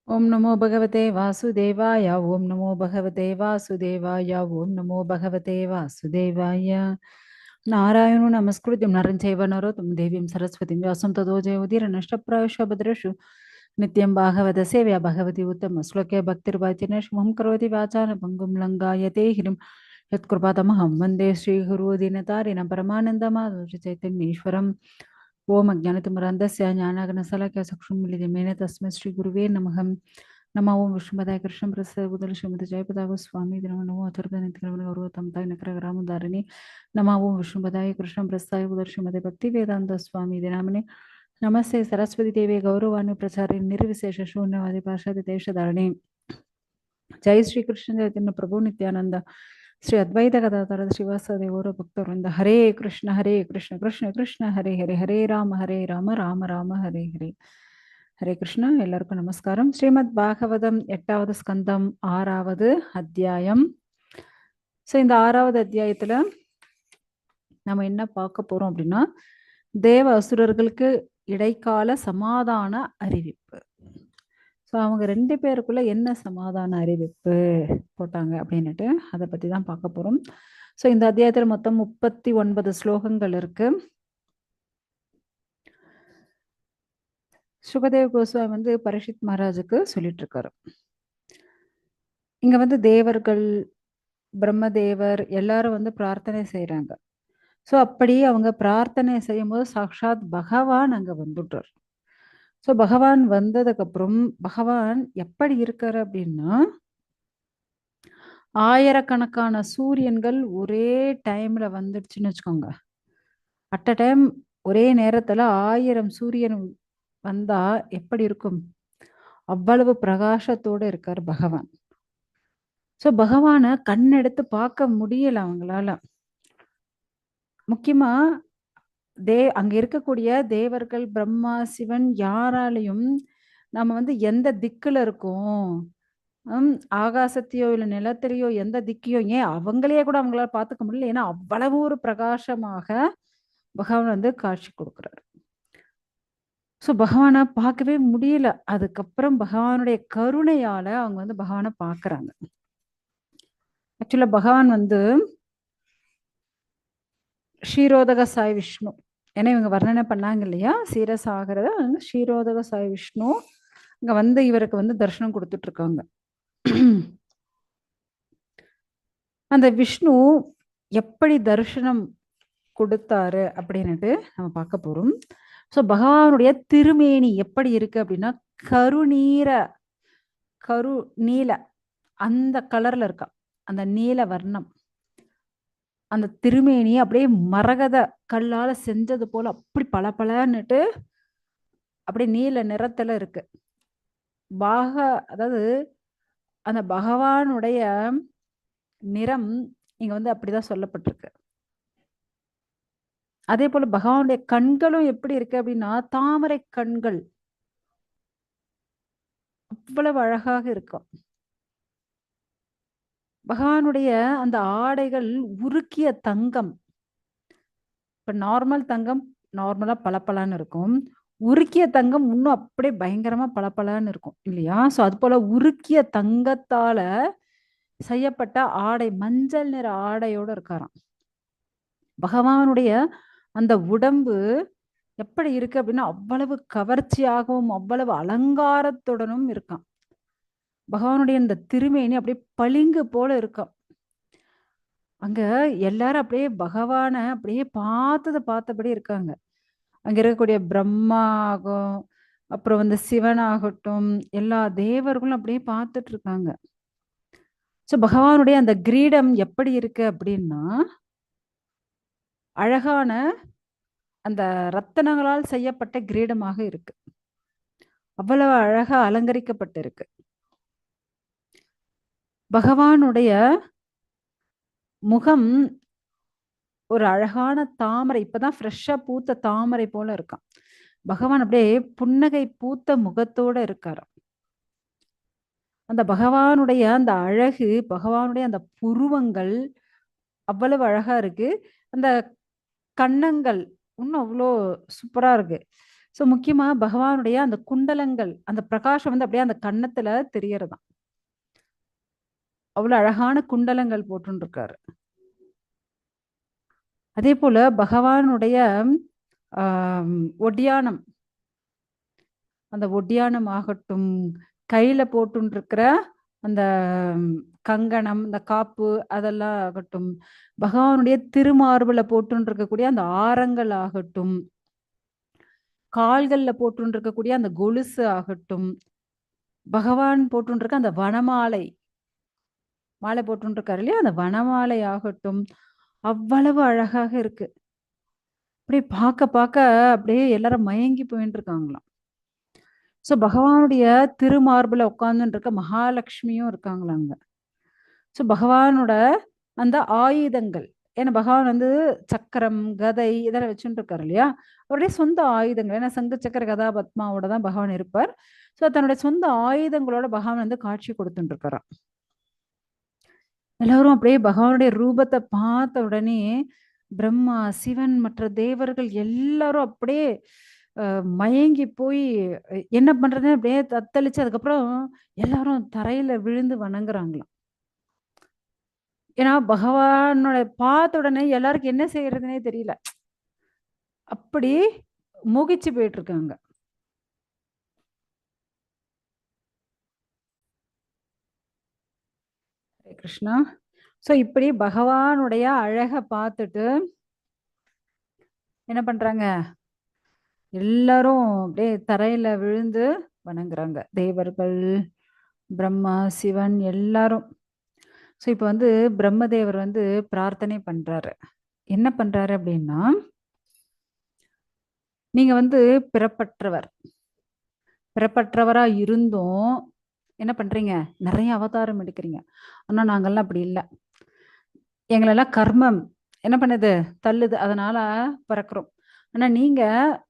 ओम नमो भगवते वासुदेवाय। ओम नमो भगवते वासुदेवाय। ओम नमो भगवते वासुदेवाय। नारायणो नमस्कृत्यं नरं चैव नरोत्तमं देवीं सरस्वतीं व्यासं ततो जयमुदीरनष्टप्रायश्च भद्रेषु नित्यं भागवत सेव्या भगवती उत्तमश्लोके भक्तिर्वाचिनश्मं करोति वाचान भङ्गुं लङ्घायते गिरिं यत्कृपातमहं वन्दे श्रीगुरुदीनतारिणं परमानन्दमाधव चैतन्येश्वरम्। ओम अज्ञानतिमिरान्धस्य ज्ञानाग्निशलाकया चक्षुन्मीलितं तस्मै श्रीगुरुवे नमः। नमो ओं विष्णुपदाय कृष्णं प्रसाद बुदल श्रीमती जयपदा गोस्वामी नमो अचरदनित्यगौरवतं ताय नकरग्रामधारिणी नमो ओं विष्णुपदाय कृष्णं प्रसाद बुदल श्रीमती भक्ति वेदांत स्वामी नामने नमस्ते सरस्वती देवी गौरवाणी प्रचारिणी निर्विशेष शून्यवादी पाशादि देशधारिणी जय श्री कृष्ण चैतन्य प्रभु नित्यानंद श्री अद्वैत गदाधर श्रीवासदेव गौर भक्तवृंद हरे कृष्ण कृष्ण कृष्ण हरे हरे हरे राम राम राम हरे हरे ஹரே கிருஷ்ணா. எல்லாருக்கும் நமஸ்காரம். ஸ்ரீமத் பாகவதம் 8வது ஸ்கந்தம் 6வது அத்தியாயம். ஸோ இந்த 6வது அத்தியாயத்துல நம்ம என்ன பார்க்க போறோம் அப்படின்னா, தேவ அசுரர்களுக்கு இடைக்கால சமாதான அறிவிப்பு. ஸோ அவங்க 2 பேருக்குள்ள என்ன சமாதான அறிவிப்பு போட்டாங்க அப்படின்னுட்டு அதை பத்தி தான் பார்க்க போறோம். ஸோ இந்த அத்தியாயத்துல மொத்தம் 39 ஸ்லோகங்கள் இருக்கு. சுகதேவ் கோஸ்வாமி பரீட்சித் மகாராஜுக்கு சொல்லிட்டு இருக்காரு. இங்க தேவர்கள், பிரம்மதேவர் எல்லாரும் பிரார்த்தனை செய்யறாங்க. ஸோ அப்படி அவங்க பிரார்த்தனை செய்யும்போது சாக்ஷாத் பகவான் அங்க வந்துட்டார். ஸோ பகவான் வந்ததுக்கு அப்புறம் பகவான் எப்படி இருக்காரு அப்படின்னா, ஆயிரக்கணக்கான சூரியன்கள் ஒரே டைம்ல வந்துடுச்சுன்னு வச்சுக்கோங்க. அட் அ டைம் ஒரே நேரத்துல 1000 சூரியன் வந்தா எப்படி இருக்கும்? அவ்வளவு பிரகாசத்தோட இருக்கார் பகவான். ஸோ பகவானை கண்ணெடுத்து பார்க்க முடியல அவங்களால. முக்கியமா அங்க இருக்கக்கூடிய தேவர்கள், பிரம்மா, சிவன் யாராலையும் நம்ம எந்த திக்குல இருக்கோம், ஆகாசத்தையோ இல்ல நிலத்திலேயோ எந்த திக்கையோ, ஏன் அவங்களையே கூட அவங்களால பார்த்துக்க முடியல. ஏன்னா அவ்வளவு ஒரு பிரகாசமாக பகவான் காட்சி கொடுக்கிறார். ஸோ பகவானை பார்க்கவே முடியல. அதுக்கப்புறம் பகவானுடைய கருணையால அவங்க பகவானை பார்க்கறாங்க. ஆக்சுவலா பகவான் ஷீரோதக சாய் விஷ்ணு. ஏன்னா இவங்க வர்ணனை பண்ணாங்க இல்லையா, சீரசாகிறத ஷீரோதக சாய் விஷ்ணு இங்க இவருக்கு தரிசனம் கொடுத்துட்டு இருக்காங்க. அந்த விஷ்ணு எப்படி தரிசனம் கொடுத்தாரு அப்படின்னுட்டு நம்ம பார்க்க போறோம். ஸோ பகவானுடைய திருமேனி எப்படி இருக்கு அப்படின்னா, கரு நீல அந்த கலர்ல இருக்கா. அந்த நீல வர்ணம், அந்த திருமேனி அப்படியே மரகத கல்லால செஞ்சது போல அப்படி பளபளன்னுட்டு அப்படியே நீல நிறத்துல இருக்கு. அதாவது அந்த பகவானுடைய நிறம் இங்க அப்படிதான் சொல்லப்பட்டிருக்கு. அதே போல பகவானுடைய கண்களும் எப்படி இருக்கு அப்படின்னா, தாமரை கண்கள் அவ்வளவு அழகாக இருக்கும். பகவானுடைய அந்த ஆடைகள் உருக்கிய தங்கம். இப்ப நார்மல் தங்கம் நார்மலா பளபளன்னு இருக்கும். உருக்கிய தங்கம் இன்னும் அப்படியே பயங்கரமா பளபளன்னு இருக்கும் இல்லையா? சோ அது போல உருக்கிய தங்கத்தால செய்யப்பட்ட ஆடை, மஞ்சள் நிற ஆடையோட இருக்காராம். பகவானுடைய அந்த உடம்பு எப்படி இருக்கு அப்படின்னா, அவ்வளவு கவர்ச்சியாகவும் அவ்வளவு அலங்காரத்துடனும் இருக்கான். பகவானுடைய இந்த திருமேனி அப்படியே பளிங்கு போல இருக்கும். அங்க எல்லாரும் அப்படியே பகவான அப்படியே பார்த்தபடி இருக்காங்க. அங்க இருக்கக்கூடிய பிரம்மா ஆகும், அப்புறம் சிவன் ஆகட்டும், எல்லா தேவர்களும் அப்படியே பார்த்துட்டு இருக்காங்க. ஸோ பகவானுடைய அந்த கிரீடம் எப்படி இருக்கு அப்படின்னா, அழகான அந்த ரத்தனங்களால் செய்யப்பட்ட கிரீடமாக இருக்கு. அவ்வளவு அழகா அலங்கரிக்கப்பட்டிருக்கு. பகவானுடைய முகம் ஒரு அழகான தாமரை, இப்பதான் ஃப்ரெஷ்ஷா பூத்த தாமரை போல இருக்கான். பகவான் அப்படியே புன்னகை பூத்த முகத்தோட இருக்காரு. அந்த பகவானுடைய அந்த அழகு, பகவானுடைய அந்த புருவங்கள் அவ்வளவு அழகா இருக்கு. அந்த கன்னங்கள் இன்னும் அவ்வளோ சூப்பரா இருக்கு. ஸோ முக்கியமா பகவானுடைய அந்த குண்டலங்கள், அந்த பிரகாசம் வந்து அப்படியே அந்த கன்னத்துல தெரியறதாம். அவ்வளவு அழகான குண்டலங்கள் போட்டுருக்காரு. அதே போல பகவானுடைய ஒட்டியானம், அந்த ஒட்டியானம் ஆகட்டும், கையில போட்டுருக்கிற அந்த கங்கணம், இந்த காப்பு, அதெல்லாம் ஆகட்டும், பகவானுடைய திருமார்புல போட்டுருக்கக்கூடிய அந்த ஆரங்கள் ஆகட்டும், கால்கள்ல போட்டுருக்கக்கூடிய அந்த கொலுசு ஆகட்டும், பகவான் போட்டுருக்க அந்த வனமாலை, மாலை போட்டுருக்காரு இல்லையா, அந்த வனமாலை ஆகட்டும், அவ்வளவு அழகாக இருக்கு. அப்படியே பார்க்க பார்க்க அப்படியே எல்லாரும் மயங்கி போயிட்டு இருக்காங்களாம். ஸோ பகவானுடைய திருமார்புல உட்கார்ந்துட்டு இருக்க மகாலட்சுமியும் இருக்காங்களாங்க. ஸோ பகவானோட அந்த ஆயுதங்கள், ஏன்னா பகவான் வந்து சக்கரம், கதை இதெல்லாம் வச்சுட்டு இருக்காரு இல்லையா, அவருடைய சொந்த ஆயுதங்கள், ஏன்னா சங்கு சக்கர கதா பத்மாவோட தான் பகவான் இருப்பார். ஸோ தன்னுடைய சொந்த ஆயுதங்களோட பகவான் வந்து காட்சி கொடுத்துட்டு இருக்காராம். எல்லாரும் அப்படியே பகவானுடைய ரூபத்தை பார்த்த உடனே பிரம்மா, சிவன், மற்ற தேவர்கள் எல்லாரும் அப்படியே மயங்கி போய் என்ன பண்றதுன்னு அப்படியே தத்தளிச்சு, அதுக்கப்புறம் எல்லாரும் தரையில விழுந்து வணங்குறாங்களாம். ஏன்னா பகவானோட பார்த்த உடனே எல்லாருக்கும் என்ன செய்யறதுனே தெரியல, அப்படி மோகிச்சு போயிட்டு இருக்காங்க. ஹரே கிருஷ்ணா. ஸோ இப்படி பகவானுடைய அழகை பார்த்துட்டு என்ன பண்றாங்க, எல்லாரும் அப்படியே தரையில விழுந்து வணங்குறாங்க. தேவர்கள், பிரம்மா, சிவன் எல்லாரும். ஸோ இப்போ வந்து பிரம்மதேவர் வந்து பிரார்த்தனை பண்றாரு. என்ன பண்றாரு அப்படின்னா, நீங்க வந்து பிறப்பற்றவர், பிறப்பற்றவரா இருந்தும் என்ன பண்றீங்க, நிறைய அவதாரம் எடுக்கிறீங்க. ஆனா நாங்கெல்லாம் அப்படி இல்லை. எங்களெல்லாம் கர்மம் என்ன பண்ணுது, தள்ளுது, அதனால பிறக்கிறோம். ஆனா நீங்க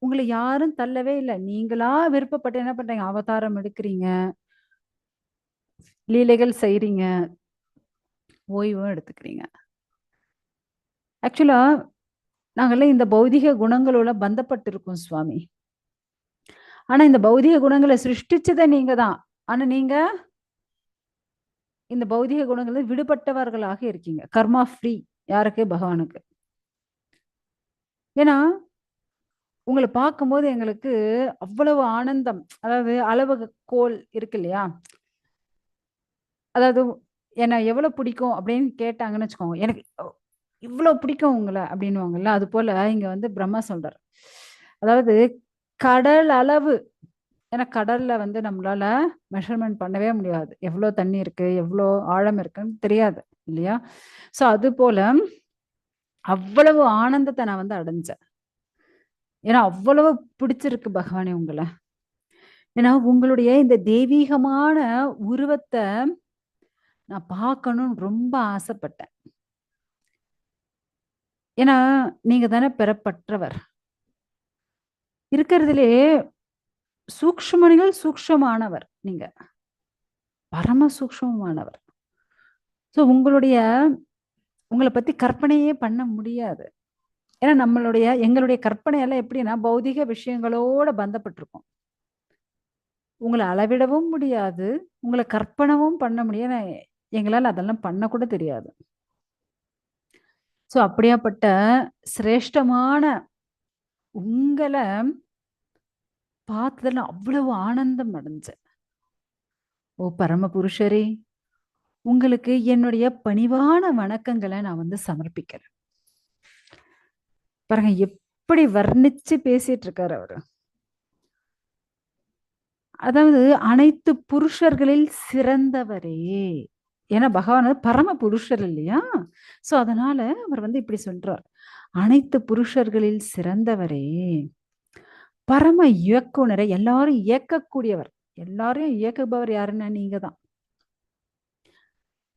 உங்களை யாரும் தள்ளவே இல்லை, நீங்களா விருப்பப்பட்டு என்ன பண்றீங்க, அவதாரம் எடுக்கிறீங்க, லீலைகள் செய்றீங்க, ஓய்வும் எடுத்துக்கிறீங்க. ஆக்சுவலா நாங்கெல்லாம் இந்த பௌதிக குணங்களோட பந்தப்பட்டிருக்கோம் சுவாமி. ஆனா இந்த பௌதிக குணங்களை சிருஷ்டிச்சதே நீங்க தான். ஆனா நீங்க இந்த பௌதிக குணங்கள் விடுபட்டவர்களாக இருக்கீங்க. கர்மா ஃப்ரீ. யாருக்கு, பகவானுக்கு. ஏன்னா உங்களை பார்க்கும்போது எங்களுக்கு அவ்வளவு ஆனந்தம். அதாவது அளவுகோல் இருக்கு இல்லையா, அதாவது என்ன எவ்வளவு பிடிக்கும் அப்படின்னு கேட்டாங்கன்னு வச்சுக்கோங்க, எனக்கு இவ்வளவு பிடிக்கும் உங்களை அப்படின்னுவாங்கல்ல, அது போல இங்க வந்து பிரம்மா சொல்றார். அதாவது கடல் அளவு, ஏன்னா கடல்ல வந்து நம்மளால மெஷர்மெண்ட் பண்ணவே முடியாது, எவ்வளவு தண்ணி இருக்கு, எவ்வளோ ஆழம் இருக்குன்னு தெரியாது இல்லையா. சோ அது போல அவ்வளவு ஆனந்தத்தை நான் வந்து அடைஞ்சேன். ஏன்னா அவ்வளவு பிடிச்சிருக்கு பகவானே உங்களை. ஏன்னா உங்களுடைய இந்த தெய்வீகமான உருவத்தை நான் பார்க்கணும்னு ரொம்ப ஆசைப்பட்டேன். ஏன்னா நீங்க தானே பெறப்பட்டவர். இருக்கிறதுலே சூக்ஷ்மணிகள் சூக்ஷ்மமானவர், நீங்க பரம சூக்ஷ்மமானவர். ஸோ உங்களை பத்தி கற்பனையே பண்ண முடியாது. ஏன்னா எங்களுடைய கற்பனை எல்லாம் எப்படின்னா பௌதிக விஷயங்களோட பந்தப்பட்டிருக்கும். உங்களை அளவிடவும் முடியாது, உங்களை கற்பனவும் பண்ண முடியாது, எங்களால் அதெல்லாம் பண்ண கூட தெரியாது. ஸோ அப்படியாப்பட்ட சிரேஷ்டமான உங்களை பார்த்ததுல அவ்வளவு ஆனந்தம் அடைஞ்சேன். ஓ பரம புருஷரே, உங்களுக்கு என்னுடைய பணிவான வணக்கங்களை நான் வந்து சமர்ப்பிக்கிறேன். பாருங்க எப்படி வர்ணிச்சு பேசிட்டு இருக்காரு அவரு. அதாவது அனைத்து புருஷர்களில் சிறந்தவரே, ஏன்னா பகவான் வந்து பரம புருஷர் இல்லையா. சோ அதனால அவர் வந்து இப்படி சொல்றார், அனைத்து புருஷர்களில் சிறந்தவரே, பரம இயக்குனரை, எல்லாரும் இயக்கக்கூடியவர், எல்லாரையும் இயக்குபவர் யாருன்னா நீங்க தான்.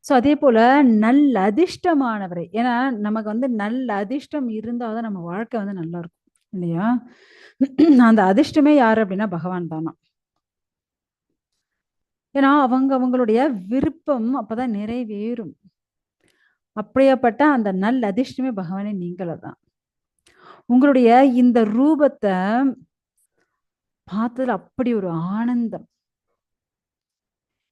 சோ அதே போல நல்ல அதிர்ஷ்டமானவரை, ஏன்னா நமக்கு வந்து நல்ல அதிர்ஷ்டம் இருந்தாதான் நம்ம வாழ்க்கை வந்து நல்லா இருக்கும் இல்லையா. அந்த அதிர்ஷ்டமே யாரு அப்படின்னா பகவான் தானா. ஏன்னா அவங்களுடைய விருப்பம் அப்பதான் நிறைவேறும். அப்படியாப்பட்ட அந்த நல்ல அதிர்ஷ்டமே பகவானே நீங்கள தான். உங்களுடைய இந்த ரூபத்தை பார்த்ததுல அப்படி ஒரு ஆனந்தம்.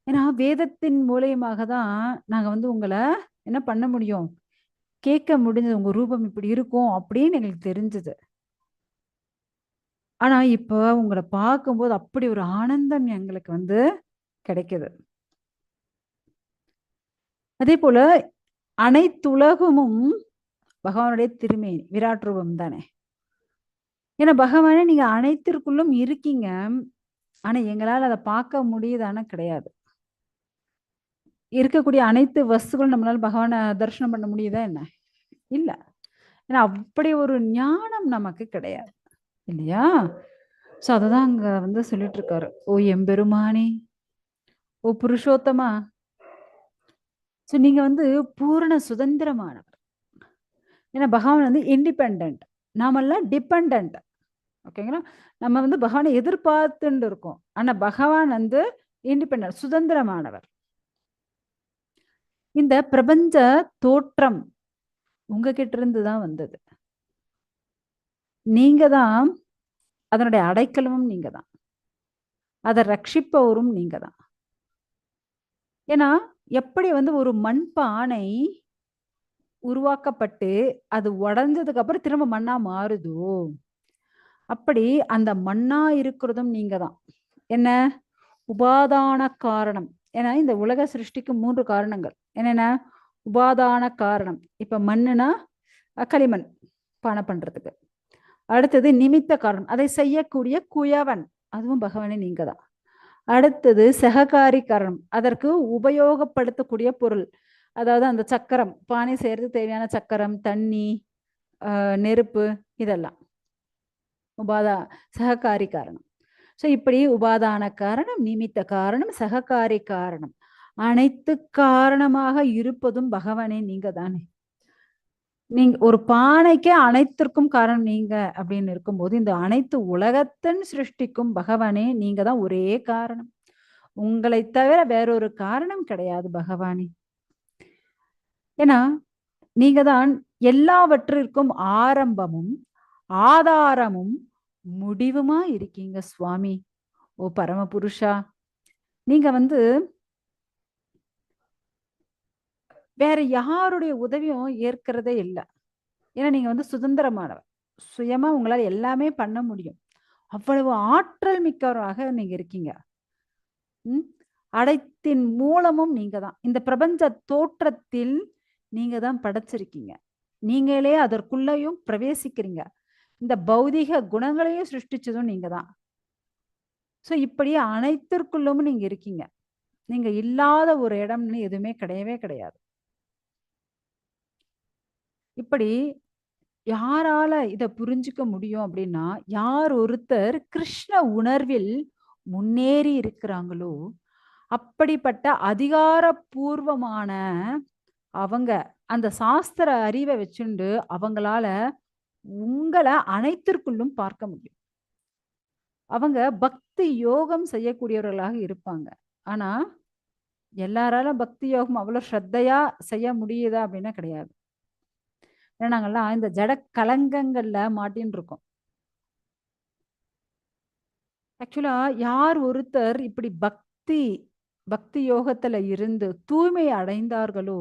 ஏன்னா வேதத்தின் மூலியமாக தான் நாங்க வந்து உங்கள என்ன பண்ண முடியும்? கேட்க முடிஞ்சது. உங்க ரூபம் இப்படி இருக்கும் அப்படின்னு எங்களுக்கு தெரிஞ்சது. ஆனா இப்ப உங்கள பார்க்கும்போது அப்படி ஒரு ஆனந்தம் எங்களுக்கு வந்து கிடைக்குது. அதேபோல அனைத்துலகமும் பகவானுடைய திருமேனி, விராட் ரூபம் தானே. ஏன்னா பகவானே நீங்க அனைத்திற்குள்ளும் இருக்கீங்க. ஆனா எங்களால அத பார்க்க முடியுதான்னா கிடையாது. இருக்கக்கூடிய அனைத்து வஸ்துகளும் நம்மளால பகவான தரிசனம் பண்ண முடியுதா என்ன? இல்ல. ஏன்னா அப்படி ஒரு ஞானம் நமக்கு கிடையாது. இல்லையா? ஸோ அததான் அங்க வந்து சொல்லிட்டு இருக்காரு. "ஓ எம்பெருமானே! ஓ புருஷோத்தமா!" ஸோ நீங்க வந்து பூரண சுதந்திரமானவர். ஏன்னா பகவான் வந்து இண்டிபெண்டன்ட். நாமெல்லாம் டிபெண்டன்ட். ஓகேங்களா? நம்ம வந்து பகவான எதிர்பார்த்துண்டு இருக்கோம். ஆனா பகவான் வந்து இண்டிபெண்டன்ட் சுதந்திரமானவர். இந்த பிரபஞ்ச தோற்றம் உங்ககிட்ட இருந்து தான் வந்தது. நீங்க தான் அதனுடைய அடைக்கலமும் நீங்க தான். அத ரட்சிப்பவரும் நீங்க தான். ஏன்னா, எப்படி வந்து ஒரு மண்பானை உருவாக்கப்பட்டு, அது உடைஞ்சதுக்கு அப்புறம் திரும்ப மண்ணா மாறுதோ, அப்படி அந்த மண்ணா இருக்கிறதும் நீங்க தான். என்ன? உபாதான காரணம். ஏன்னா, இந்த உலக சிருஷ்டிக்கு 3 காரணங்கள். என்னென்ன? உபாதான காரணம். இப்ப மண்ணுனா, களிமண் பானை பண்றதுக்கு. அடுத்தது நிமித்த காரணம். அதை செய்யக்கூடிய குயவன். அதுவும் பகவானே நீங்க தான். அடுத்தது சககாரி காரணம். அதற்கு உபயோகப்படுத்தக்கூடிய பொருள். அதாவது அந்த சக்கரம், பானை செய்யறதுக்கு தேவையான சக்கரம், தண்ணி, நெருப்பு இதெல்லாம். உபாதா சககாரி காரணம். ஸோ இப்படி உபாதான காரணம், நிமித்த காரணம், சககாரி காரணம். அனைத்து காரணமாக இருப்பதும் பகவானே நீங்க தானே. நீங்க ஒரு பானைக்கே அனைத்திற்கும் காரணம் நீங்க அப்படின்னு இருக்கும்போது, இந்த அனைத்து உலகத்தின் சிருஷ்டிக்கும் பகவானே நீங்க தான் ஒரே காரணம். உங்களைத் தவிர வேறொரு காரணம் கிடையாது பகவானே. ஏன்னா, நீங்க தான் எல்லாவற்றிற்கும் ஆரம்பமும், ஆதாரமும், முடிவுமா இருக்கீங்க சுவாமி. ஓ பரமபுருஷா! நீங்க வந்து வேற யாருடைய உதவியும் ஏற்கிறதே இல்ல. ஏன்னா நீங்க வந்து சுதந்திரமானவர். சுயமா உங்களால எல்லாமே பண்ண முடியும். அவ்வளவு ஆற்றல் மிக்கவராக நீங்க இருக்கீங்க. ம். அனைத்தின் மூலமும் நீங்க தான். இந்த பிரபஞ்ச தோற்றத்தில் நீங்க தான் படைச்சிருக்கீங்க. நீங்களே அதற்குள்ளயும் பிரவேசிக்கிறீங்க. இந்த பௌதீக குணங்களையும் சிருஷ்டிச்சதும் நீங்க தான். ஸோ இப்படி அனைத்திற்குள்ளும் நீங்க இருக்கீங்க. நீங்க இல்லாத ஒரு இடம்னு எதுவுமே கிடையவே கிடையாது. இப்படி யாரால இத புரிஞ்சுக்க முடியும் அப்படின்னா, யார் ஒருத்தர் கிருஷ்ண உணர்வில் முன்னேறி இருக்கிறாங்களோ, அப்படிப்பட்ட அதிகாரப்பூர்வமான அவங்க அந்த சாஸ்திர அறிவ வச்சுண்டு அவங்களால உங்கள அனைத்திற்குள்ளும் பார்க்க முடியும். அவங்க பக்தி யோகம் செய்யக்கூடியவர்களாக இருப்பாங்க. ஆனா, எல்லாராலும் பக்தி யோகம் அவ்வளோ ஸ்ரத்தையா செய்ய முடியுதா அப்படின்னா கிடையாது. ஏன்னா நாங்கலாம் இந்த ஜட கலங்கங்கள்ல மாட்டின்னு இருக்கோம். ஆக்சுவலா யார் ஒருத்தர் இப்படி பக்தி பக்தி யோகத்துல இருந்து தூய்மை அடைந்தார்களோ,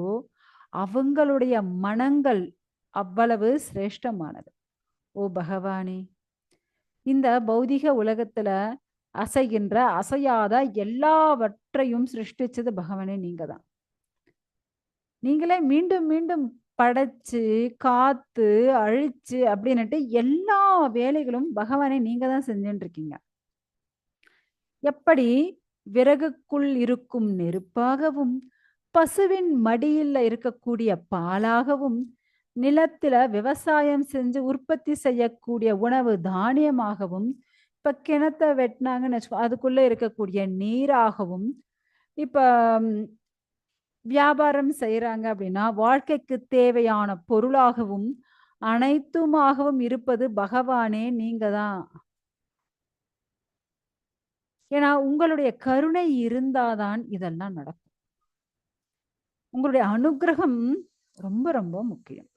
அவங்களுடைய மனங்கள் அவ்வளவு சிரேஷ்டமானது. ஓ பகவானே! இந்த பௌதிக உலகத்துல அசைகின்ற, அசையாத எல்லாவற்றையும் சிருஷ்டிச்சது பகவானே நீங்க தான். நீங்களே மீண்டும், மீண்டும் படைச்சு, காத்து, அழிச்சு அப்படின்னுட்டு எல்லா வேலைகளும் பகவானே நீங்க தான் செஞ்சுட்டு இருக்கீங்க. எப்படி விறகுக்குள் இருக்கும் நெருப்பாகவும், பசுவின் மடியில இருக்கக்கூடிய பாலாகவும், நிலத்தில விவசாயம் செஞ்சு உற்பத்தி செய்யக்கூடிய உணவு தானியமாகவும், இப்ப கிணத்த வெட்டினாங்கன்னு வச்சுக்கோ, அதுக்குள்ள இருக்கக்கூடிய நீராகவும், இப்ப ம் வியாபாரம் செய்றாங்க அப்படின்னா, வாழ்க்கைக்கு தேவையான பொருளாகவும், அனைத்துமாகவும் இருப்பது பகவானே நீங்க தான். ஏன்னா, உங்களுடைய கருணை இருந்தா தான் இதெல்லாம் நடக்கும். உங்களுடைய அனுக்கிரகம் ரொம்ப ரொம்ப முக்கியம்.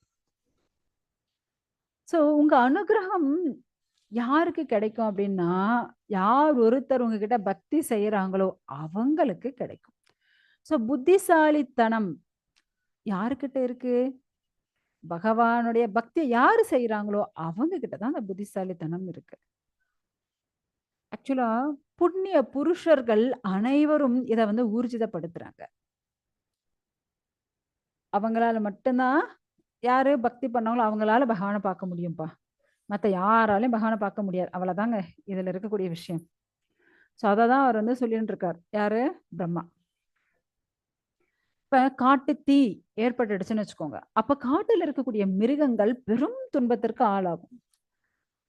ஸோ உங்க அனுக்கிரகம் யாருக்கு கிடைக்கும் அப்படின்னா, யார் ஒருத்தர் உங்ககிட்ட பக்தி செய்யறாங்களோ அவங்களுக்கு கிடைக்கும். ஸோ புத்திசாலித்தனம் யாருக்கிட்ட இருக்கு? பகவானுடைய பக்திய யாரு செய்றாங்களோ அவங்க கிட்ட தான் அந்த புத்திசாலித்தனம் இருக்கு. ஆக்சுவலா புண்ணிய புருஷர்கள் அனைவரும் இத வந்து ஊர்ஜிதப்படுத்துறாங்க. அவங்களால மட்டும் தான் யாரு பக்தி பண்ணாங்களோ அவங்களால பகவான பார்க்க முடியும்பா. மத்த யாராலயும் பகவான பார்க்க முடியாது. அவ்வளதாங்க இதுல இருக்கக்கூடிய விஷயம். ஸோ அததான் அவர் வந்து சொல்லிட்டு இருக்கார். யாரு? பிரம்மா. இப்ப காட்டுத் தீ ஏற்பட்டுடுச்சுன்னு வச்சுக்கோங்க. அப்ப காட்டுல இருக்கக்கூடிய மிருகங்கள் பெரும் துன்பத்திற்கு ஆளாகும்.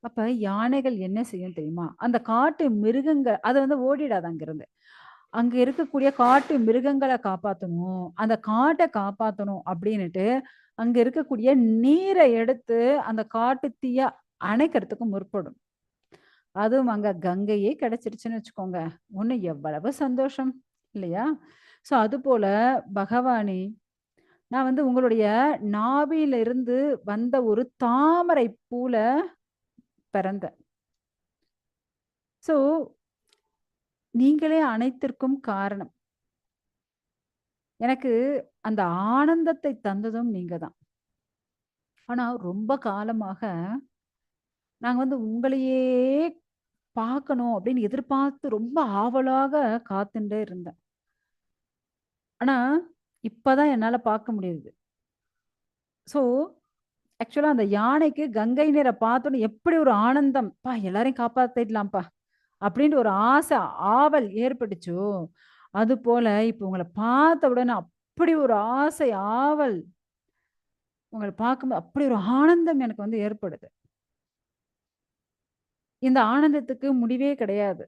அப்ப யானைகள் என்ன செய்யும் தெரியுமா? அந்த காட்டு மிருகங்கள் அது வந்து ஓடிடாது அங்கிருந்து. அங்க இருக்கக்கூடிய காட்டு மிருகங்கள காப்பாத்தணும். அந்த காட்ட காப்பாத்தணும் அப்படின்னுட்டு, அங்க இருக்கக்கூடிய நீர எடுத்து அந்த காட்டு தீய அணைக்கிறதுக்கு முற்படும். அதுவும் அங்க கங்கையே கிடைச்சிருச்சுன்னு வச்சுக்கோங்க. இன்னும் எவ்வளவு சந்தோஷம் இல்லையா? ஸோ அதுபோல பகவானே, நான் வந்து உங்களுடைய நாபியில இருந்து வந்த ஒரு தாமரை பூல பிறந்தேன். ஸோ நீங்களே அனைத்திற்கும் காரணம். எனக்கு அந்த ஆனந்தத்தை தந்ததும் நீங்க தான். ஆனா ரொம்ப காலமாக நாங்க வந்து உங்களையே பார்க்கணும் அப்படின்னு எதிர்பார்த்து ரொம்ப ஆவலாக காத்துண்டே இருந்தேன். ஆனா இப்பதான் என்னால பார்க்க முடியுது. ஸோ ஆக்சுவலா அந்த யானைக்கு கங்கை நீரை பார்த்தோனே எப்படி ஒரு ஆனந்தம்! "அப்பா எல்லாரையும் காப்பாத்திடலாம்ப்பா" அப்படின்ட்டு ஒரு ஆசை, ஆவல் ஏற்பட்டுச்சோ, அதுபோல இப்ப உங்கள பார்த்த உடனே அப்படி ஒரு ஆசை, ஆவல் உங்கள பார்க்கும்போது அப்படி ஒரு ஆனந்தம் எனக்கு வந்து ஏற்படுது. இந்த ஆனந்தத்துக்கு முடிவே கிடையாது.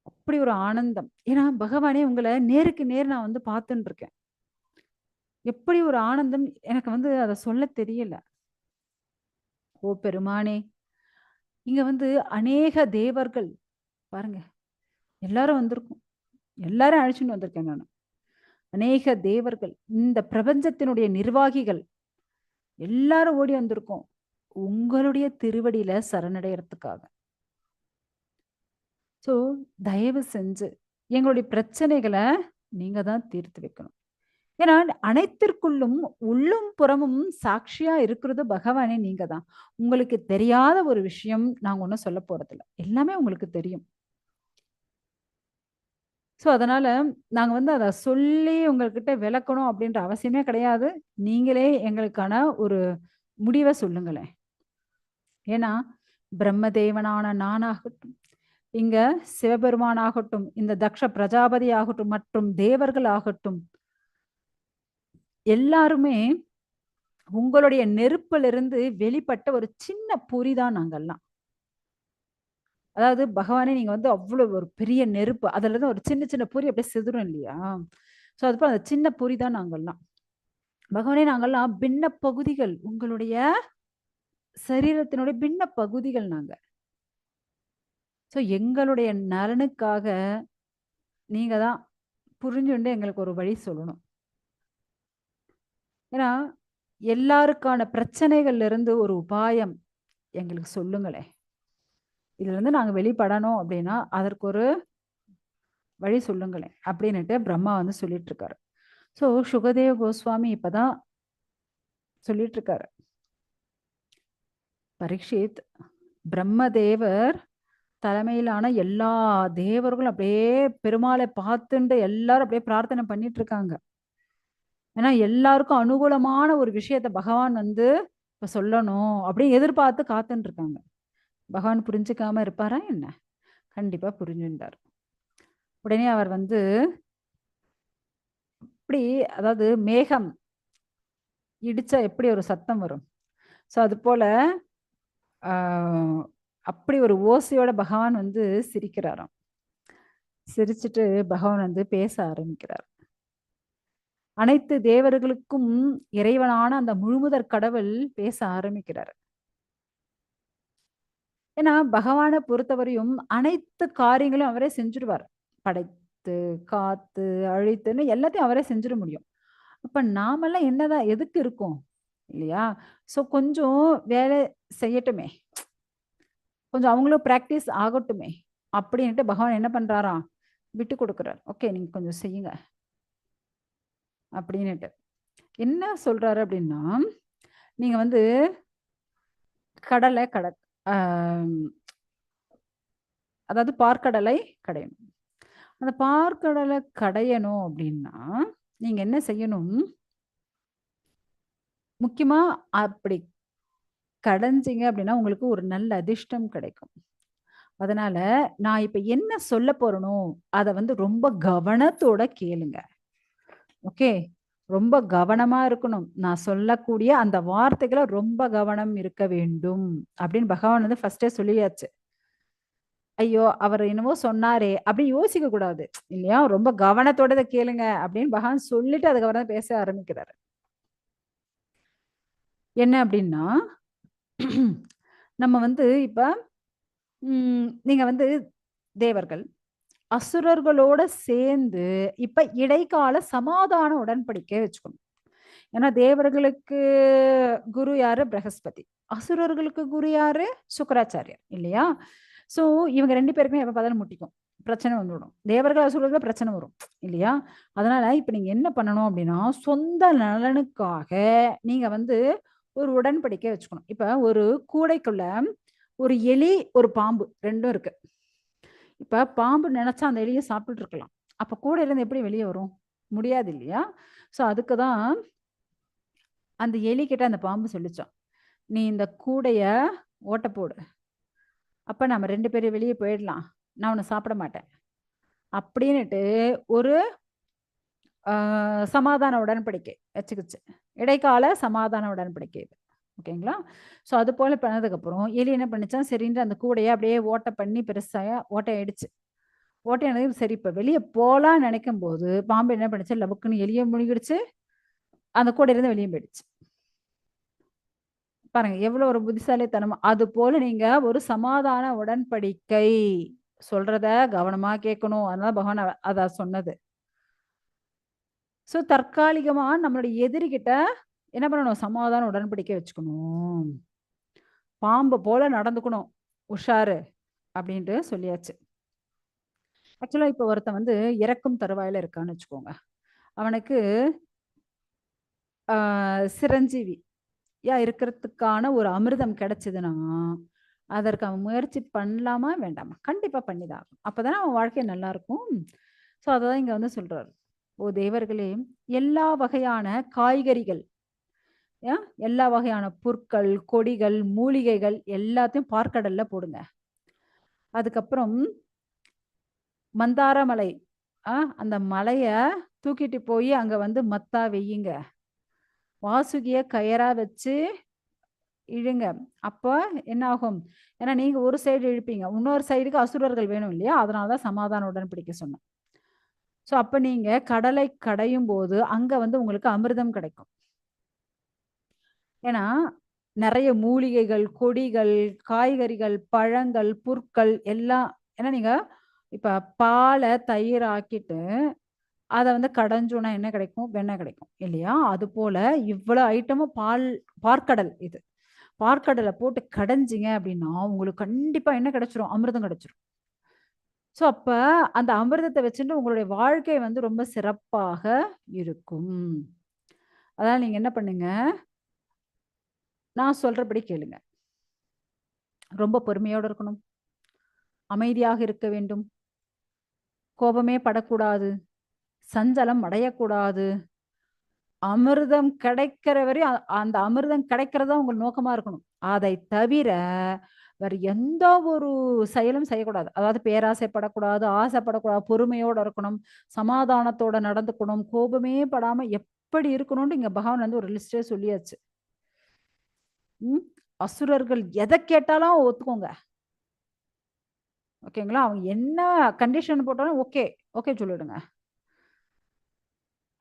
அப்படி ஒரு ஆனந்தம். ஏன்னா பகவானே உங்கள நேருக்கு நேர் நான் வந்து பார்த்துன்னு இருக்கேன். எப்படி ஒரு ஆனந்தம் எனக்கு வந்து அத சொல்ல தெரியல. ஓ பெருமானே! இங்க வந்து அநேக தேவர்கள் பாருங்க, எல்லாரும் வந்திருக்கோம். எல்லாரையும் அழைச்சுன்னு வந்திருக்கேன் நானு. அநேக தேவர்கள், இந்த பிரபஞ்சத்தினுடைய நிர்வாகிகள் எல்லாரும் ஓடி வந்திருக்கோம். உங்களுடைய திருவடியில சரணடையறதுக்காக. ஸோ தயவு செஞ்சு எங்களுடைய பிரச்சனைகள நீங்க தான் தீர்த்து வைக்கணும். ஏன்னா அனைத்திற்குள்ளும் உள்ளும் புறமும் சாட்சியா இருக்கிறது பகவானே நீங்க தான். உங்களுக்கு தெரியாத ஒரு விஷயம் நாங்க ஒண்ணும் சொல்லப் போறதில்ல. எல்லாமே உங்களுக்கு தெரியும். ஸோ அதனால நாங்க வந்து அத சொல்லி உங்ககிட்ட விளக்கணும் அப்படின்ற அவசியமே கிடையாது. நீங்களே எங்களுக்கான ஒரு முடிவ சொல்லுங்களேன். ஏன்னா பிரம்மதேவனான நானாகட்டும், இங்க சிவபெருமானாகட்டும், இந்த தக்ஷ பிரஜாபதி ஆகட்டும் மற்றும் தேவர்கள் ஆகட்டும், எல்லாருமே உங்களுடைய நெருப்பிலிருந்து வெளிப்பட்ட ஒரு சின்ன பொறி தான் நாங்கல்லாம். அதாவது பகவானே நீங்க வந்து அவ்வளவு ஒரு பெரிய நெருப்பு. அதுலருந்து ஒரு சின்ன சின்ன பொறி அப்படியே சிதறும் இல்லையா? ஸோ அதுபோல அந்த சின்ன பொறி தான் நாங்கல்லாம். பகவானே நாங்கல்லாம் பின்ன பகுதிகள். உங்களுடைய சரீரத்தினுடைய பின்ன பகுதிகள் நாங்க. ஸோ எங்களுடைய நலனுக்காக நீங்க தான் புரிஞ்சுண்டு எங்களுக்கு ஒரு வழி சொல்லணும். ஏன்னா எல்லாருக்கான பிரச்சனைகள்ல இருந்து ஒரு உபாயம் எங்களுக்கு சொல்லுங்களேன். இதுலருந்து நாங்க வெளிப்படணும் அப்படின்னா, அதற்கு ஒரு வழி சொல்லுங்களேன். அப்படின்னுட்டு பிரம்மா வந்து சொல்லிட்டு இருக்காரு. ஸோ சுகதேவ கோஸ்வாமி இப்பதான் சொல்லிட்டு இருக்காரு. பரீட்சித், பிரம்மதேவர் தலைமையிலான எல்லா தேவர்களும் அப்படியே பெருமாளை பார்த்துண்டு எல்லாரும் அப்படியே பிரார்த்தனை பண்ணிட்டு இருக்காங்க. ஏன்னா எல்லாருக்கும் அனுகூலமான ஒரு விஷயத்த பகவான் வந்து இப்ப சொல்லணும் அப்படின்னு எதிர்பார்த்து காத்துட்டு இருக்காங்க. பகவான் புரிஞ்சுக்காம இருப்பாரா என்ன? கண்டிப்பா புரிஞ்சுட்டார். உடனே அவர் வந்து இப்படி அதாவது மேகம் இடிச்சா எப்படி ஒரு சத்தம் வரும்? ஸோ அது போல ஆஹ் அப்படி ஒரு ஓசையோட பகவான் வந்து சிரிக்கிறாராம். சிரிச்சுட்டு பகவான் வந்து பேச ஆரம்பிக்கிறார். அனைத்து தேவர்களுக்கும் இறைவனான அந்த முழுமுதற் கடவுள் பேச ஆரம்பிக்கிறார். ஏன்னா பகவானை பொறுத்தவரையும் அனைத்து காரியங்களையும் அவரே செஞ்சுடுவார். படைத்து, காத்து, அழித்துன்னு எல்லாத்தையும் அவரே செஞ்சிட முடியும். அப்ப நாமெல்லாம் என்னதான் எதுக்கு இருக்கோம்? இல்லையா? ஸோ கொஞ்சம் வேலை செய்யட்டுமே. கொஞ்சம் அவங்களும் பிராக்டிஸ் ஆகட்டுமே. அப்படின்ட்டு பகவான் என்ன பண்றாராம்? விட்டு கொடுக்குறார். ஓகே, நீங்க கொஞ்சம் செய்யுங்க அப்படின்னுட்டு. என்ன சொல்றாரு அப்படின்னா, நீங்க வந்து கடலை ஆம், அதாவது பார்க்கடலை கடையணும். அந்த பார்க்கடலை கடையணும் அப்படின்னா, நீங்க என்ன செய்யணும்? முக்கியமா அப்படி கடைஞ்சீங்க அப்படின்னா, உங்களுக்கு ஒரு நல்ல அதிர்ஷ்டம் கிடைக்கும். அதனால நான் இப்ப என்ன சொல்லப் போறேனோ, அத வந்து ரொம்ப கவனத்தோட கேளுங்க. ஓகே. ரொம்ப கவனமா இருக்கணும். நான் சொல்லக்கூடிய அந்த வார்த்தைகள ரொம்ப கவனம் இருக்க வேண்டும். அப்படின்னு பகவான் வந்து ஃபர்ஸ்ட்டே சொல்லியாச்சு. ஐயோ! அவரு என்னமோ சொன்னாரே! அப்படின்னு யோசிக்க கூடாது. இல்லையா? ரொம்ப கவனத்தோட இத கேளுங்க அப்படின்னு பகவான் சொல்லிட்டு அதுக்கப்புறம் தான் பேச ஆரம்பிக்கிறாரு. என்ன அப்படின்னா, நம்ம வந்து இப்ப நீங்க வந்து தேவர்கள், அசுரர்களோட சேர்ந்து இப்ப இடைக்கால சமாதான உடன்படிக்கை வச்சுக்கணும். ஏன்னா தேவர்களுக்கு குரு யாரு? பிரகஸ்பதி. அசுரர்களுக்கு குரு யாரு? சுக்கிராச்சாரியார் இல்லையா? ஸோ இவங்க 2 பேருக்குமே எப்ப பார்த்தாலும் முட்டிக்கும். பிரச்சனை வந்துவிடும். தேவர்கள், அசுரர்கள் பிரச்சனை வரும். இல்லையா? அதனால இப்ப நீங்க என்ன பண்ணணும் அப்படின்னா, சொந்த நலனுக்காக நீங்க வந்து ஒரு உடன்படிக்கை வச்சுக்கணும். இப்ப ஒரு கூடைக்குள்ள ஒரு எலி, ஒரு பாம்பு 2ம் இருக்கு. இப்ப பாம்பு நெனச்சா அந்த எலிய சாப்பிட்டுட்டு இருக்கலாம். அப்ப கூடையிலருந்து எப்படி வெளிய வரும்? முடியாது இல்லையா? ஸோ அதுக்கு தான் அந்த எலி கிட்ட அந்த பாம்பு சொல்லுச்சாம். "நீ இந்த கூடைய ஓட்ட போடு. அப்ப நம்ம 2 பேரும் வெளிய போயிடலாம். நான் உன்ன சாப்பிட மாட்டேன்." அப்படின்னுட்டு ஒரு அ சமாதான உடன்படிக்கை வச்சுக்கிச்சு. இடைக்கால சமாதான உடன்படிக்கை இது. ஓகேங்களா? ஸோ அது போல பண்ணதுக்கப்புறம் எலி என்ன பண்ணுச்சாம், சரின்ட்டு அந்த கூடைய அப்படியே ஓட்ட பண்ணி பெருசா ஓட்டையாயிடுச்சு. ஓட்டையானது சரி இப்ப வெளிய போலான்னு நெனைக்கும்போது, பாம்பு என்ன பண்ணுச்சு, லபக்குன்னு எலிய முழுங்கிடுச்சு. அந்த கூடையிலருந்து வெளிய போயிடுச்சு. பாருங்க எவ்வளோ ஒரு புத்திசாலித்தனமா அதுபோல நீங்க ஒரு சமாதான உடன்படிக்கை சொல்றத கவனமா கேட்கணும். அதனால பகவான் அத சொன்னது. ஸோ தற்காலிகமா நம்மளுடைய எதிரிகிட்ட என்ன பண்ணணும்? சமாதான உடன்படிக்கை வச்சுக்கணும். பாம்பு போல நடந்துக்கணும். உஷாரு அப்படின்ட்டு சொல்லியாச்சு. ஆக்சுவலா இப்ப ஒருத்தன் வந்து இறக்கும் தருவாயில இருக்கான்னு வச்சுக்கோங்க. அவனுக்கு ஆ சிரஞ்சீவி இருக்கிறதுக்கான ஒரு அமிர்தம் கிடைச்சதுன்னா, அதற்கு அவன் முயற்சி பண்ணலாமா? வேண்டாமா? கண்டிப்பா பண்ணி தான் ஆகணும். அப்பதானே அவன் வாழ்க்கை நல்லா இருக்கும். ஸோ அததான் இங்க வந்து சொல்றாரு. "ஓ தேவர்களே! எல்லா வகையான காய்கறிகள், அ எல்லா வகையான புற்கள், கொடிகள், மூலிகைகள் எல்லாத்தையும் பாற்கடல்ல போடுங்க. அதுக்கப்புறம் மந்தார மலை, அந்த மலைய தூக்கிட்டு போயி அங்க வந்து மத்தா வையுங்க. வாசுகிய கயறா வச்சு இழுங்க. அப்ப என்ன ஆகும்? ஏன்னா நீங்க ஒரு சைடு இழுப்பீங்க. இன்னொரு சைடுக்கு அசுரர்கள் வேணும் இல்லையா? அதனால தான் சமாதான உடன்படிக்கை சொன்னேன். ஸோ அப்ப நீங்க கடலை கடையும்போது, அங்க வந்து உங்களுக்கு அமிர்தம் கிடைக்கும். ஏன்னா, நெறைய மூலிகைகள், கொடிகள், காய்கறிகள், பழங்கள், புற்கள் எல்லாம் ஏன்னா நீங்க இப்ப பால தயிர் ஆக்கிட்டு, அத வந்து கடைஞ்சோம்னா என்ன கிடைக்கும்? வெண்ணெய் கிடைக்கும். இல்லையா? அதுபோல இவ்வளோ ஐட்டமும் பாற்கடல் இது. பாற்கடல போட்டு கடைஞ்சீங்க அப்படின்னா, உங்களுக்கு கண்டிப்பா என்ன கிடைச்சிரும்? அமிர்தம் கிடைச்சிரும். ஸோ, அப்ப அந்த அமிர்தத்த வச்சுட்டு உங்களுடைய வாழ்க்கை வந்து ரொம்ப சிறப்பாக இருக்கும். அதனால நீங்க என்ன பண்ணுங்க, நான் சொல்றபடி கேளுங்க. ரொம்ப பொறுமையோட இருக்கணும். அமைதியாக இருக்க வேண்டும். கோபமே படக்கூடாது. சஞ்சலம் அடையக்கூடாது. அமிர்தம் கிடைக்கிற வரையும் அந்த அமிர்தம் கிடைக்கிறது தான் உங்க நோக்கமா இருக்கணும். அதை தவிர வேற எந்த ஒரு செயலும் செய்யக்கூடாது. அதாவது பேராசைப்படக்கூடாது, ஆசைப்படக்கூடாது, பொறுமையோட இருக்கணும், சமாதானத்தோட நடந்துக்கணும், கோபமே படாம எப்படி இருக்கணும்னு இங்க பகவான் வந்து ஒரு லிஸ்டே சொல்லியாச்சு. ம். அசுரர்கள் எத கேட்டாலும் ஒத்துக்கோங்க. ஓகேங்களா? அவங்க என்ன கண்டிஷன் போட்டாலும் ஓகே, ஓகே சொல்லிடுங்க.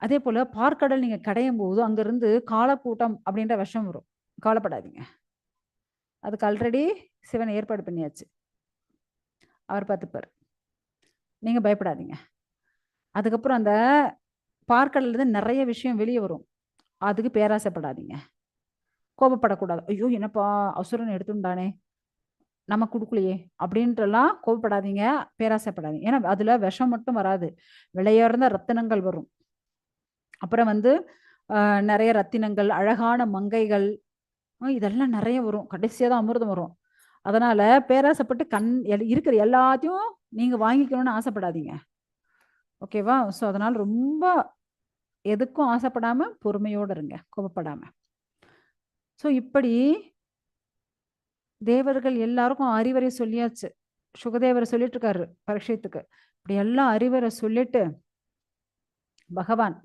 அதேபோல பார்க்கடல் நீங்க கடையும்போது அங்கிருந்து காலக்கூட்டம் அப்படின்ற விஷம் வரும். கவலைப்படாதீங்க. அதுக்கு ஆல்ரெடி சிவன் ஏற்பாடு பண்ணியாச்சு. அவர் பார்த்துப்பாரு. நீங்க பயப்படாதீங்க. அதுக்கப்புறம் அந்த பார்க்கடல்ல இருந்து நெறைய விஷயம் வெளிய வரும். அதுக்கு பேராசைப்படாதீங்க. கோபப்படக்கூடாது. ஐயோ என்னப்பா அசுரன் எடுத்துட்டானே நம்ம குடுக்கலையே அப்படின்ட்டுலாம் கோபப்படாதீங்க, பேராசைப்படாதீங்க. ஏன்னா அதுல விஷம் மட்டும் வராது, விலையுயர்ந்த ரத்தினங்கள் வரும். அப்புறம் வந்து நிறைய ரத்தினங்கள், அழகான மங்கைகள், இதெல்லாம் நிறைய வரும். கடைசியா தான் அமிர்தம் வரும். அதனால பேராசைப்பட்டு இருக்கிற எல்லாத்தையும் நீங்க வாங்கிக்கணும்னு ஆசைப்படாதீங்க. ஓகேவா? ஸோ அதனால ரொம்ப எதுக்கும் ஆசைப்படாம பொறுமையோட இருங்க, கோபப்படாம. ஸோ இப்படி தேவர்கள் எல்லாருக்கும் அறிவுரை சொல்லியாச்சு. சுகதேவர் சொல்லிட்டு இருக்காரு பரீட்சைத்துக்கு. இப்படி எல்லாம் அறிவுரை சொல்லிட்டு பகவான்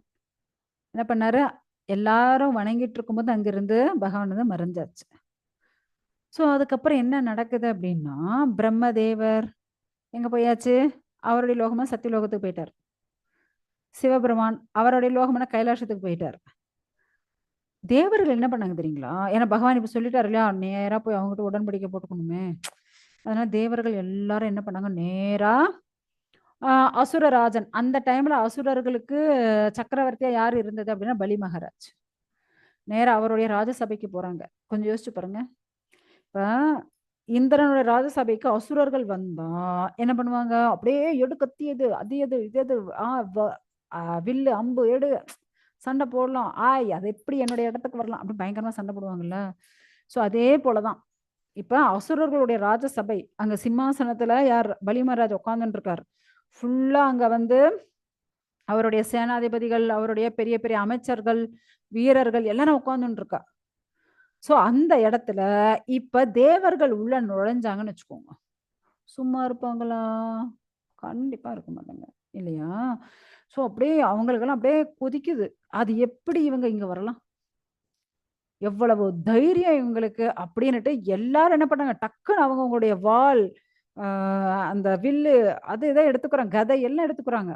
என்ன பண்ணாரு, எல்லாரும் வணங்கிட்டு இருக்கும்போது அங்கிருந்து பகவான் வந்து மறைஞ்சாச்சு. ஸோ அதுக்கப்புறம் என்ன நடக்குது அப்படின்னா, பிரம்மதேவர் எங்க போயாச்சு, அவருடைய லோகமா சத்தியலோகத்துக்கு போயிட்டார். சிவபெருமான் அவருடைய லோகமான கைலாசத்துக்கு போயிட்டார். தேவர்கள் என்ன பண்ணாங்க தெரியுங்களா? ஏன்னா பகவான் இப்ப சொல்லிட்டாரு இல்லையா, நேரா போய் அவங்ககிட்ட உடன்படிக்கை போட்டுக்கணுமே. அதனால தேவர்கள் எல்லாரும் என்ன பண்ணாங்க, நேரா அசுரராஜன், அந்த டைம்ல அசுரர்களுக்கு சக்கரவர்த்தியா யார் இருந்தது அப்படின்னா பலி மகாராஜ். நேரா அவருடைய ராஜசபைக்கு போறாங்க. கொஞ்சம் யோசிச்சு பாருங்க. இப்ப இந்திரனுடைய ராஜசபைக்கு அசுரர்கள் வந்தா என்ன பண்ணுவாங்க, அப்படியே எடு கத்தி, எது அது எது இது எது, வில்லு அம்பு எடு, சண்டை போடலாம், அது எப்படி என்னுடைய இடத்துக்கு வரலாம் அப்படி பயங்கரமா சண்டை போடுவாங்கல்ல. ஸோ அதே போலதான் இப்ப அசுரர்களுடைய ராஜசபை, அங்க சிம்மாசனத்துல யார் பலி மகாராஜ் உட்கார்ந்துட்டு இருக்காரு. ஃபுல்லா அங்க வந்து அவருடைய சேனாதிபதிகள், அவருடைய பெரிய பெரிய அமைச்சர்கள், வீரர்கள் எல்லாரும் உட்கார்ந்துட்டு இருக்கா. சோ அந்த இடத்துல இப்ப தேவர்கள் உள்ள நுழைஞ்சாங்கன்னு வச்சுக்கோங்க, சும்மா இருப்பாங்களா? கண்டிப்பா இருக்க மாட்டாங்க இல்லையா? சோ அப்படியே அவங்களுக்கெல்லாம் அப்படியே கொதிக்குது. அது எப்படி இவங்க இங்க வரலாம், எவ்வளவு தைரியம் இவங்களுக்கு அப்படின்னுட்டு எல்லாரும் என்ன பண்ணாங்க, டக்குன்னு அவங்களுடைய வாள், அந்த வில்லு, அது இதை எடுத்துக்கிறாங்க, கதை எல்லாம் எடுத்துக்கிறாங்க.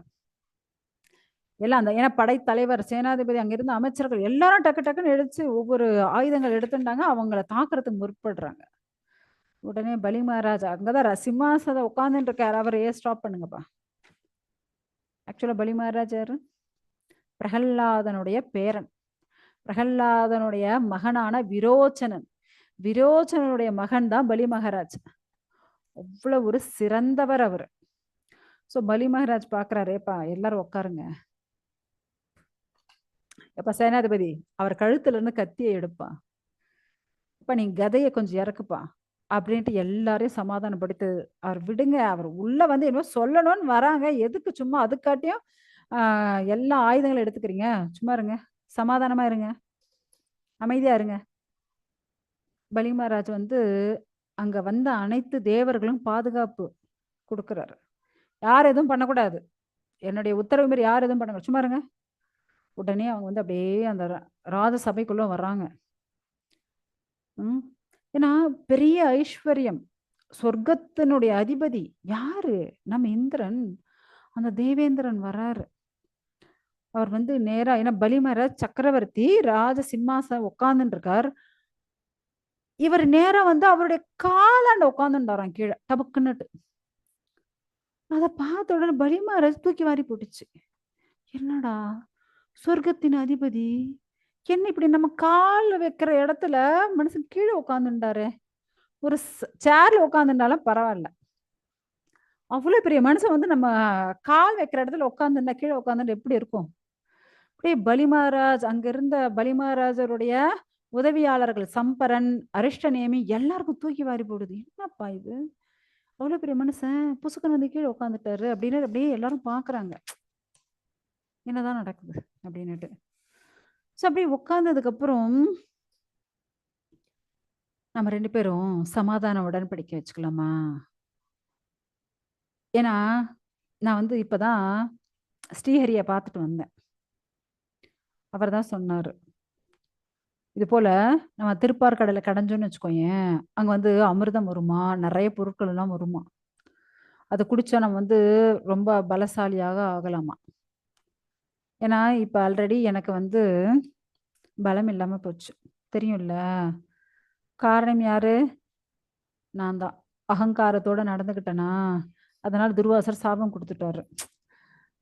எல்லாம் அந்த ஏன்னா படைத்தலைவர், சேனாதிபதி, அங்கிருந்த அமைச்சர்கள் எல்லாரும் டக்கு டக்குன்னு எடுத்து ஒவ்வொரு ஆயுதங்கள் எடுத்துட்டாங்க. அவங்கள தாக்குறதுக்கு முற்படுறாங்க. உடனே பலி மகாராஜ் அங்கதான் சிம்மாசன உட்கார்ந்துட்டு இருக்காரு. அவர் ஸ்டாப் பண்ணுங்கப்பா. ஆக்சுவலா பலி மகாராஜ் யாரு, பிரகல்லாதனுடைய பேரன். பிரகல்லாதனுடைய மகனான விரோச்சனன், விரோச்சனனுடைய மகன் தான் பலி மகாராஜ். அவ்வளவு ஒரு சிறந்தவர் அவர். சோ பலி மகாராஜ் பாக்குறாரு, ஏப்பா எல்லாரும் உட்காருங்க, எப்ப சேனாதிபதி அவர் கழுத்துல இருந்து கத்தியை எடுப்பா, இப்ப நீ கதையை கொஞ்சம் இறக்குப்பா அப்படின்ட்டு எல்லாரையும் சமாதானப்படுத்து. அவர் விடுங்க, அவர் உள்ள வந்து என்ன சொல்லணும்னு வராங்க, எதுக்கு சும்மா அதுக்காட்டியும் எல்லா ஆயுதங்களும் எடுத்துக்கிறீங்க, சும்மா இருங்க, சமாதானமா இருங்க, அமைதியா இருங்க. பலி மகாராஜ் வந்து அங்க வந்த அனைத்து தேவர்களும் பாதுகாப்பு கொடுக்கிறாரு. யார் எதுவும் பண்ணக்கூடாது, என்னுடைய உத்தரவு மாரி யார் எதுவும் பண்ணக்கூடாது, சும்மா இருங்க. உடனே அவங்க வந்து அப்படியே அந்த ராஜ சபைக்குள்ள வர்றாங்க. ஏன்னா பெரிய ஐஸ்வர்யம், சொர்க்கத்தினுடைய அதிபதி யாரு, நம்ம இந்திரன். அந்த தேவேந்திரன் வராரு. அவர் வந்து நேரா, ஏன்னா பலி மகாராஜ் சக்கரவர்த்தி ராஜ சிம்மாசனம் உட்கார்ந்துட்டு இருக்கார். இவர் நேரா வந்து அவருடைய காலாண்ட உட்கார்ந்துட்டாராம் கீழே டபக்குன்னுட்டு. அதை பார்த்த உடனே பலி மகாராஜ் தூக்கி வாரி போட்டுச்சு. என்னடா சொர்க்கத்தின் அதிபதி என்ன இப்படி நம்ம கால் வைக்கிற இடத்துல மனுஷன் கீழே உட்காந்துட்டாரு, ஒரு சேர்ல உட்காந்துட்டாலும் பரவாயில்ல, அவ்வளவு பெரிய மனுஷன் வந்து நம்ம கால் வைக்கிற இடத்துல உட்காந்துட்டா கீழே உட்காந்துட்டு எப்படி இருக்கும். அப்படியே பலி மகாராஜ், அங்க இருந்த பலி மகாராஜருடைய உதவியாளர்கள் சம்பரன், அரிஷ்டநேமி எல்லாருக்கும் தூக்கி வாரி போடுது. என்னப்பா இது, அவ்வளவு பெரிய மனுஷன் புசுக்கன் வந்து கீழே உட்காந்துட்டாரு அப்படின்னு அப்படியே எல்லாரும் பாக்குறாங்க, என்னதான் நடக்குது அப்படின்னுட்டு. ஸோ அப்படியே உட்கார்ந்ததுக்கு அப்புறம் நம்ம 2 பேரும் சமாதான உடன்படிக்கை வச்சுக்கலாமா? ஏன்னா நான் வந்து இப்பதான் ஸ்ரீஹரியை பார்த்துட்டு வந்தேன். அவர் தான் சொன்னாரு, இது போல நம்ம திருப்பார்கடலை கடைஞ்சோன்னு வச்சுக்கோயேன், அங்க வந்து அமிர்தம் வருமா, நிறைய பொருட்கள் எல்லாம் வருமா, அதை குடிச்சா நம்ம வந்து ரொம்ப பலசாலியாக ஆகலாமா. ஏன்னா இப்ப ஆல்ரெடி எனக்கு வந்து பலம் இல்லாம போச்சு, தெரியும்ல. காரணம் யாரு, நான் தான் அகங்காரத்தோட நடந்துகிட்டேனா, அதனால துர்வாசர் சாபம் கொடுத்துட்டாரு.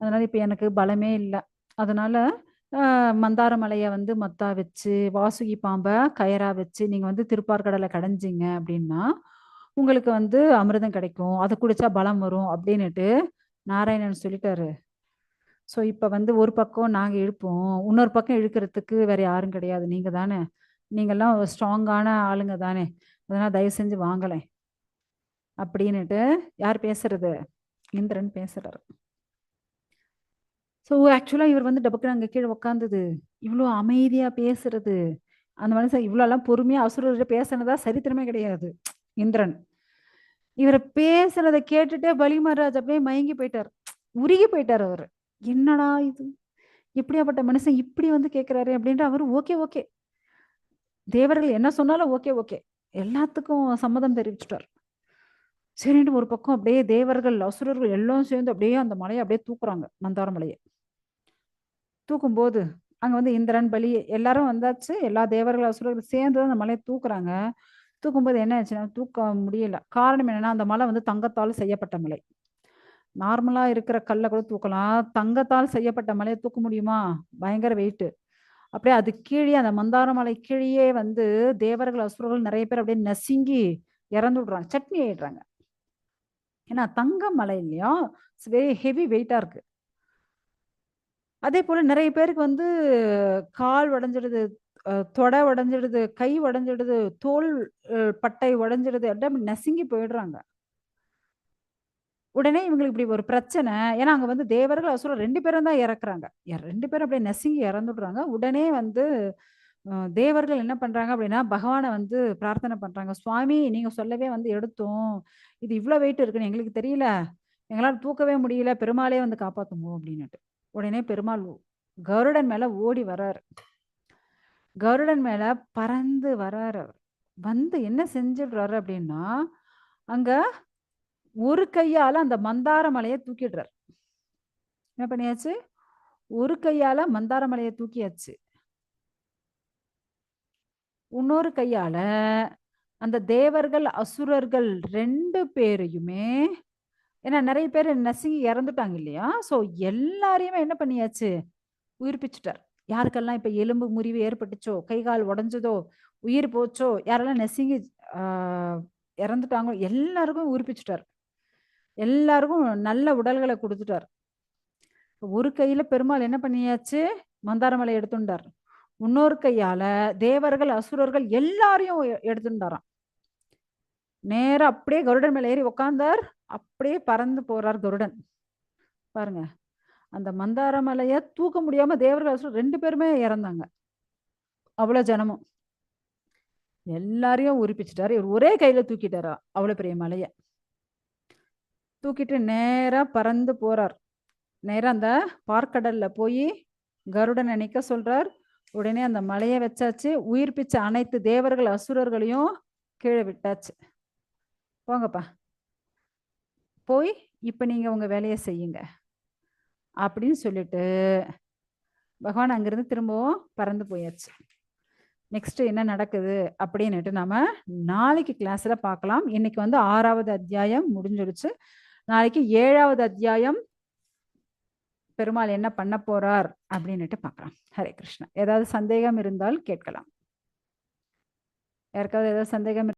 அதனால இப்ப எனக்கு பலமே இல்லை. அதனால மந்தார மலைய வந்து மத்தா வச்சு, வாசுகி பாம்ப கயறா வச்சு நீங்க வந்து திருப்பாற்கடல கடைஞ்சீங்க அப்படின்னா, உங்களுக்கு வந்து அமிர்தம் கிடைக்கும். அத குடிச்சா பலம் வரும் அப்படின்னுட்டு நாராயணன் சொல்லிட்டாரு. ஸோ இப்ப வந்து ஒரு பக்கம் நாங்க இழுப்போம். இன்னொரு பக்கம் இழுக்கிறதுக்கு வேற யாரும் கிடையாது. நீங்க தானே. நீங்கலாம் ஸ்ட்ராங்கான ஆளுங்க தானே. அதனால தயவு செஞ்சு வாங்களேன். அப்படின்னுட்டு யார் பேசுறது? இந்திரன் பேசுறாரு. ஸோ ஆக்சுவலா இவர் வந்து டபக்குனு அங்க கீழ உட்காந்தது. இவ்ளோ அமைதியா பேசுறது. அந்த மனுஷன் இவ்ளோலாம் பொறுமையா அசுரர்கிட்ட பேசினதா சரித்திரமே கிடையாது. இந்திரன். இவர பேசுனத கேட்டுட்டு பலி மகாராஜ் அப்படியே மயங்கி போயிட்டாரு. உருகி போயிட்டாரு அவரு. என்னடா இது? எப்படியாப்பட்ட மனுஷன் இப்படி வந்து கேட்கிறாரே அப்படின்ட்டு அவரு ஓகே, ஓகே. தேவர்கள் என்ன சொன்னாலும் ஓகே, ஓகே. எல்லாத்துக்கும் சம்மதம் தெரிவிச்சுட்டார். சரின்ட்டு ஒரு பக்கம் அப்படியே தேவர்கள், அசுரர்கள் எல்லாம் சேர்ந்து அப்படியே அந்த மலைய அப்படியே தூக்குறாங்க. மந்தார மலைய. தூக்கும்போது, அங்க வந்து இந்திரன், பலி எல்லாரும் வந்தாச்சு. எல்லா தேவர்கள், அசுரர்கள் சேர்ந்து தான் அந்த மலைய தூக்குறாங்க. தூக்கும்போது என்ன ஆச்சுன்னா, தூக்க முடியல. காரணம் என்னன்னா, அந்த மலை வந்து தங்கத்தால செய்யப்பட்ட மலை. நார்மலா இருக்கிற கல்ல கூட தூக்கலாம். தங்கத்தால் செய்யப்பட்ட மலைய தூக்க முடியுமா? பயங்கர வெயிட்டு. அப்படியே அது கீழயே அந்த மந்தார மலை கீழயே வந்து தேவர்கள், அசுரர்கள் நெறைய பேர் அப்படியே நசுங்கி இறந்து விடுறாங்க. சட்னி ஆயிடுறாங்க. ஏன்னா தங்க மலை இல்லையா? இட்ஸ் வெரி ஹெவி வெயிட்டா இருக்கு. அதேபோல நெறைய பேருக்கு வந்து கால் உடைஞ்சிடுது, தொடை உடைஞ்சிடுது, கை உடைஞ்சிடுது, தோள் பட்டை உடைஞ்சிடுது. அப்படியே நசுங்கி போயிடுறாங்க. உடனே இவங்களுக்கு இப்படி ஒரு பிரச்சனை. ஏன்னா அங்க வந்து தேவர்கள், அசுரர் 2 பேரும் தான் இறக்குறாங்க. 2 பேரும் அப்படியே நசுங்கி இறந்துடுறாங்க. உடனே வந்து தேவர்கள் என்ன பண்றாங்க அப்படின்னா, பகவான வந்து பிரார்த்தனை பண்றாங்க. "சுவாமி நீங்க சொல்லவே வந்து எடுத்தோம். இது இவ்ளோ வெயிட் இருக்குன்னு எங்களுக்கு தெரியல. எங்களால தூக்கவே முடியல. பெருமாளே வந்து காப்பாத்துங்கோ" அப்படின்னுட்டு. உடனே பெருமாள் கருடன் மேல ஓடி வராரு. கருடன் மேல பறந்து வராரு அவரு. வந்து என்ன செஞ்சுடுறாரு அப்படின்னா, அங்க ஒரு கையால அந்த மந்தார மலைய தூக்கிடுறாரு. என்ன பண்ணியாச்சு? ஒரு கையால மந்தார மலைய தூக்கியாச்சு. இன்னொரு கையால அந்த தேவர்கள், அசுரர்கள் 2 பேரையுமே ஏன்னா நெறைய பேரு நசுங்கி இறந்துட்டாங்க இல்லையா? ஸோ எல்லாரையுமே என்ன பண்ணியாச்சு? உயிர்ப்பிச்சுட்டார். யாருக்கெல்லாம் இப்ப எலும்பு முறிவு ஏற்பட்டுச்சோ, கை, கால் உடைஞ்சதோ, உயிர் போச்சோ, யாரெல்லாம் நசுங்கி ஆ இறந்துட்டாங்களோ எல்லாருக்கும் உயிர்ப்பிச்சுட்டார். எல்லாருக்கும் நல்ல உடல்கள குடுத்துட்டார். ஒரு கையில பெருமாள் என்ன பண்ணியாச்சு? மந்தாரமலை எடுத்துண்டார். இன்னொரு கையால தேவர்கள், அசுரர்கள் எல்லாரையும் எடுத்துண்டாராம். நேரா அப்படியே கருடன் மேல ஏறி உட்கார்ந்தார். அப்படியே பறந்து போறார் கருடன். பாருங்க. அந்த மந்தார மலைய தூக்க முடியாம தேவர்கள், அசுரர் 2 பேருமே இறந்தாங்க. அவ்வளோ ஜனமும். எல்லாரையும் உரிப்பிச்சுட்டாரு. இவரு ஒரே கையில தூக்கிட்டாராம். அவ்வளோ பெரிய மலைய. தூக்கிட்டு நேரா பறந்து போறார். நேரா அந்த பார்க்கடல்ல போயி கருடன நிக்க சொல்றார். உடனே அந்த மலைய வச்சாச்சு. உயிர்ப்பிச்ச அனைத்து தேவர்கள், அசுரர்களையும் கீழ விட்டாச்சு. போங்கப்பா. போய் இப்ப நீங்க உங்க வேலைய செய்யுங்க. அப்படின்னு சொல்லிட்டு பகவான் அங்கிருந்து திரும்பவும் பறந்து போயாச்சு. நெக்ஸ்ட் என்ன நடக்குது அப்படின்னுட்டு நாம நாளைக்கு கிளாஸ்ல பார்க்கலாம். இன்னைக்கு வந்து 6வது அத்தியாயம் முடிஞ்சிடுச்சு. நாளைக்கு 7வது அத்தியாயம் பெருமாள் என்ன பண்ண போறார் அப்படின்னுட்டு பார்க்கலாம். ஹரே கிருஷ்ணா. ஏதாவது சந்தேகம் இருந்தால் கேட்கலாம். யாருக்காவது ஏதாவது சந்தேகம்